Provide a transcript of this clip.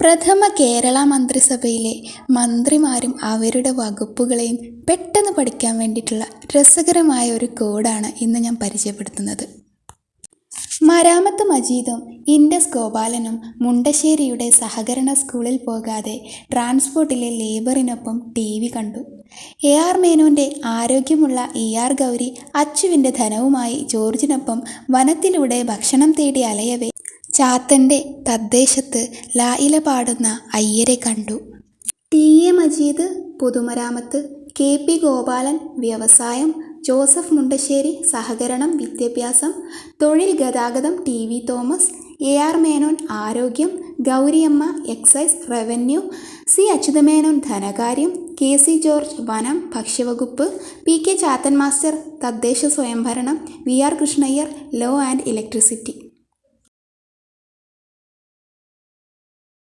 പ്രഥമ കേരള മന്ത്രിസഭയിലെ മന്ത്രിമാരും അവരുടെ വകുപ്പുകളെയും പെട്ടെന്ന് പഠിക്കാൻ വേണ്ടിയിട്ടുള്ള രസകരമായ ഒരു കോഡാണ് ഇന്ന് ഞാൻ പരിചയപ്പെടുത്തുന്നത്. മരാമത്ത് മജീദും ഇൻഡസ് ഗോപാലനും മുണ്ടശ്ശേരിയുടെ സഹകരണ സ്കൂളിൽ പോകാതെ ട്രാൻസ്പോർട്ടിലെ ലേബറിനൊപ്പം TV കണ്ടു. AR മേനോൻ്റെ ആരോഗ്യമുള്ള ER ഗൗരി അച്ചുവിൻ്റെ ധനവുമായി ജോർജിനൊപ്പം വനത്തിലൂടെ ഭക്ഷണം തേടി അലയവേ ചാത്തൻ്റെ തദ്ദേശത്ത് ലായില പാടുന്ന അയ്യരെ കണ്ടു. TA മജീദ് പൊതുമരാമത്ത്, KP ഗോപാലൻ വ്യവസായം, ജോസഫ് മുണ്ടശ്ശേരി സഹകരണം വിദ്യാഭ്യാസം, തൊഴിൽ ഗതാഗതം TV തോമസ്, AR മേനോൻ ആരോഗ്യം, Gouriamma excise revenue, C Achuthamenon ധനകാര്യം, KC ജോർജ് വനം ഭക്ഷ്യവകുപ്പ്, PK ചാത്തൻ മാസ്റ്റർ തദ്ദേശ സ്വയംഭരണം, VR Krishnaiyer law and electricity.